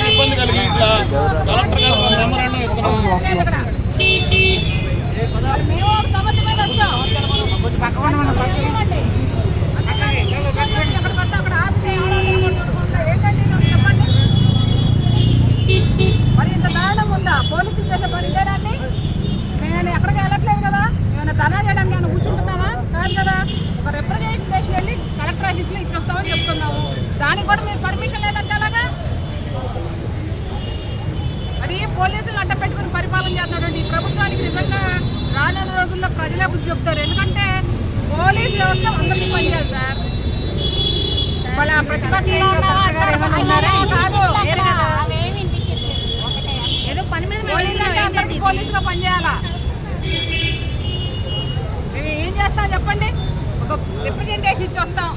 ఇబ్బంది కలిగి ఇట్లా కలెక్టర్ గారు మెమరాండం ఇస్తున్నాం. మరి ఇంత దారుణం ఉందా? పోలీసులు చేసే పని ఇదేనండి. మేము ఎక్కడికి వెళ్ళట్లేదు కదా, ఏమైనా ధనా చేయడానికి ఏమైనా కూర్చుంటున్నామా? కాదు కదా. ఒక రిప్రజెంటేషన్ వెళ్ళి కలెక్టర్ ఆఫీస్లో ఇచ్చేస్తామని చెప్తున్నాము. దానికి కూడా మీరు పర్మిషన్ లేదంటే అలాగా. అది పోలీసులు అడ్డ పెట్టుకుని పరిపాలన చేస్తున్నాడు. ఈ ప్రభుత్వానికి నిజంగా రానున్న రోజుల్లో ప్రజలే బుద్ధి చెప్తారు. ఎందుకంటే పోలీస్ వ్యవస్థ అందరికీ పనిచేయాలి సార్. వాళ్ళ ప్రతిపక్షంలో పోలీసుగా పనిచేయాలా? మేము ఏం చేస్తాం చెప్పండి? ఒక రిప్రజెంటేషన్ ఇచ్చి వస్తాం.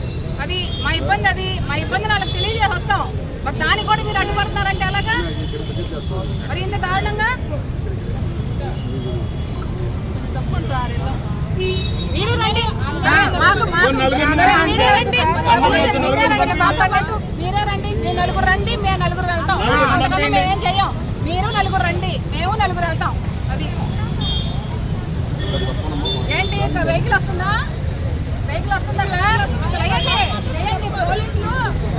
అది మా ఇబ్బంది, అది మా ఇబ్బందిని వాళ్ళకి తెలియజేసి వస్తాం. బట్ దానికి కూడా మీరు అడ్డుపడతారంటే అలాగా? మరి ఇంత దారుణంగా మీరు రండి, మీరే రండి, మేము నలుగురు రండి, మేము నలుగురు వెళ్తాం. అందుకని మేమేం చెయ్యం. మీరు నలుగురు రండి, మేము నలుగురు వెళ్తాం. అది ఏంటి? వెహికల్ వస్తుందా? వెహికల్ వస్తుందా సార్? చేయండి పోలీసులు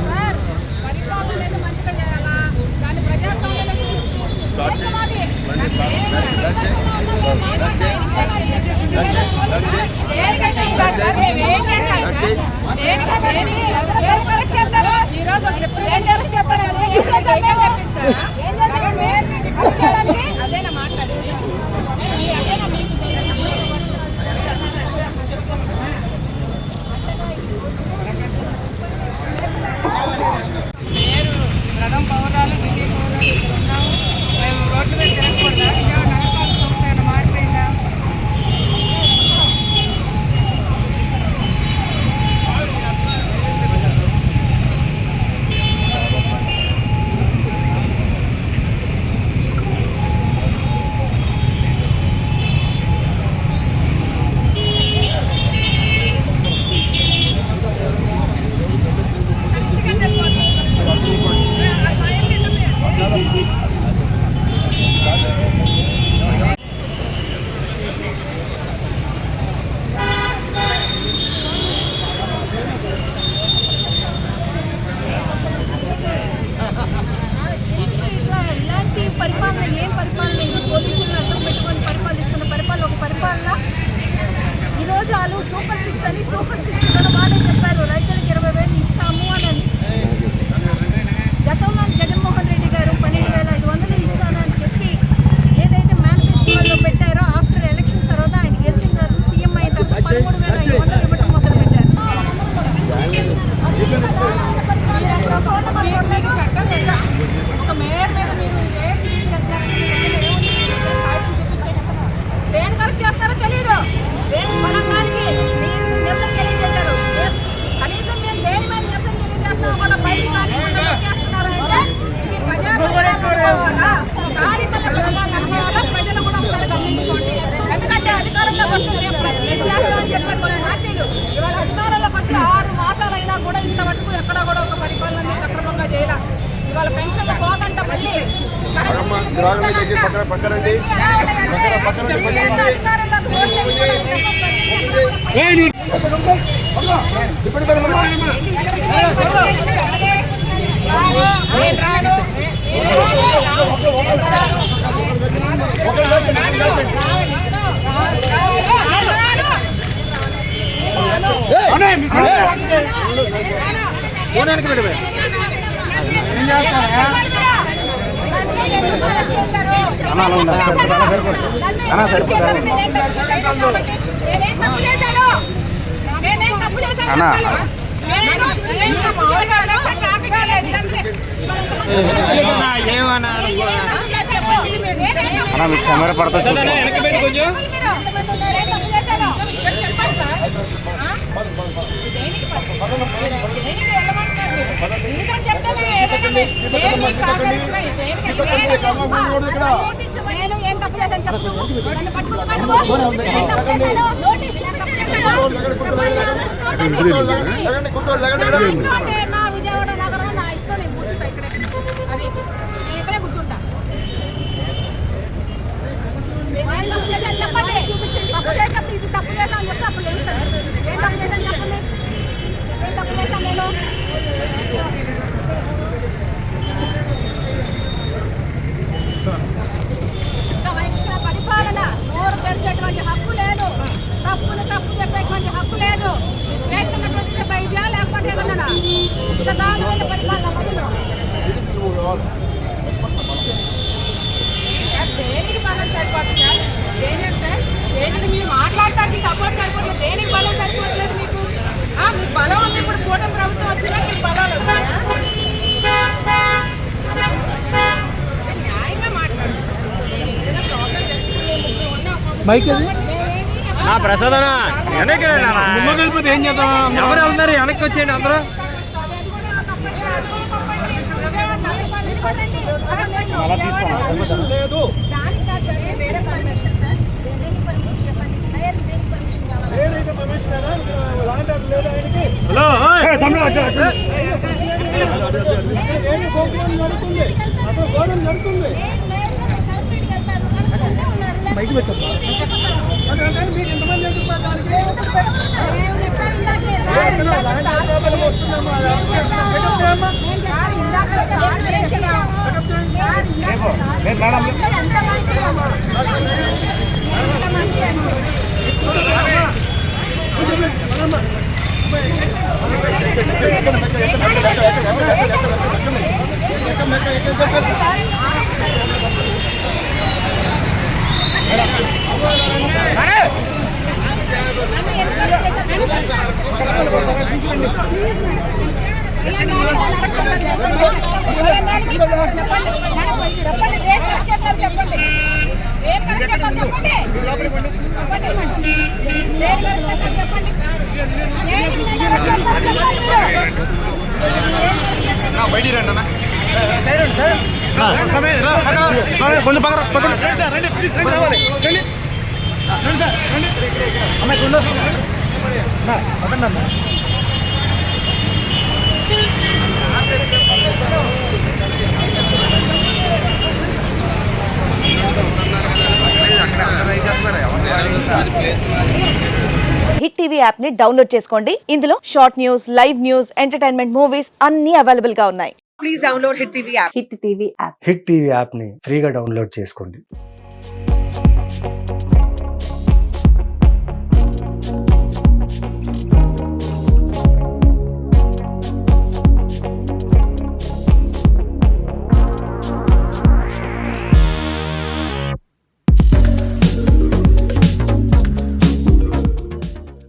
సార్. పరిపాలన అనేది మంచిగా చేయాలా? దాన్ని ప్రజాస్వామ్యంలో అదేనా మాట్లాడేది? అదేనా మీకు పేరు రథం పౌరాలు ఢిల్లీ పౌరాలు ఉన్నాము. మేము రోడ్డు మీద తిరగకుండా నగరపాలక సంస్థ మారిపోయిందా? పరిపాలన ఏం పరిపాలన? ఇది పోలీసులను అడ్డం పెట్టుకొని పరిపాలిస్తున్న పరిపాలన ఒక పరిపాలన. ఈరోజు వాళ్ళు సూపర్ 6 అని, సూపర్ 6 కూడా వాళ్ళే చెప్పారు రైతులకు 20,000 ఇస్తాము అని. గతంలో జగన్మోహన్ రెడ్డి గారు 12,500 ఇస్తానని చెప్పి ఏదైతే మేనిఫెస్టోలో పెట్టారో ఆఫ్టర్ ఎలక్షన్ తర్వాత ఆయన గెలిచిన తర్వాత సీఎం అయిన తర్వాత 13,500 ఇవ్వడం మొదలు పెట్టారు. ఒక మేయర్ మీద మీరు దేని ఖర్చు చేస్తారో తెలియదు. దేని బలంగానికి మీరు నిరసన తెలియజేశారు. కనీసం మేము దేని మీద నిరసన తెలియజేస్తామో కూడా బయట చేస్తున్నారంటే ఇది ప్రజాపరిపాలన ఖాళీ ప్రజలు కూడా ఒకసారి గమనించుకోండి. ఎందుకంటే అధికారంలోకి వస్తుంది ప్రతి చేస్తామని చెప్పారు కొన్ని పార్టీలు. ఇవాళ అధికారంలోకి వచ్చి 6 మాసాలైనా కూడా ఇంతవరకు ఎక్కడ కూడా ఒక పరిపాలన సక్రమంగా చేయాల. ఇవాళ పెన్షన్లు పోదంట మళ్ళీ కెమెరా పడతా చెప్తే పెట్టకండి. దేన్ని సహకరిస్తున్నా? నేను ఏం తప్పు చేశాను చెప్పు. నన్ను పట్టుకుని నోటీస్ నా విజయవాడ నగరం నా ఇష్టం. నేను కూర్చుంటా ఇక్కడే. అది నేను ఇక్కడే కూర్చుంటా. ఏం తప్పు చేశాను చెప్పండి. తప్పు చేసినప్పుడు ఇది తప్పు చేశాను చెప్తే అప్పుడు తెలుస్తాను. ఏం తప్పు చేశాను చెప్పండి. ఏం తప్పు చేశాను నేను? పరిపాలన నోరు తెరిచేటువంటి హక్కు లేదు. తప్పును తప్పు చెప్పేటువంటి హక్కు లేదు. స్వేచ్ఛ ఉన్నటువంటి వైద్యా లేకపోతే ఏదన్నా ఇంత దారుణమైన పరిపాలన మొదలు దేనికి బలం సరిపోతుంది సార్? దేనికి సార్? దేనికి మీరు మాట్లాడటానికి సపోర్ట్ సరిపోతుంది? దేనికి బలం సరిపోవట్లేదు మీకు? మీకు బలం ఉంది. ఇప్పుడు కూటమి ప్రభుత్వం వచ్చినా మీకు బలాలు వస్తాయా? న్యాయంగా మాట్లాడుతున్నారు. ప్రసాదన వెనక్కి ఏం చేద్దాం? ఎవరు వెళ్తారు? వెనక్కి వచ్చేయండి అందరూ. అలా తీసుకోండి. లేదు. హలో బయట పెట్టారు. మీకు ఎంతమంది ఎందుకు చెప్పండి. దేని కరెక్ట్ చెప్పండి. దేని కరెక్ట్ చెప్పండి. బయటికి రండి అన్న. కొంచెం పక్కన సార్ రండి. ప్లీజ్ రండి. రావాలి రండి. రండి సార్ రండి. అమ్మాయి పక్కన హిట్ టీవీ యాప్ ని డౌన్లోడ్ చేసుకోండి. ఇందులో short news, live news, entertainment movies అన్ని అవైలబుల్ గా ఉన్నాయి. Please download hit TV app. Hit TV app ని ఫ్రీగా డౌన్లోడ్ చేసుకోండి.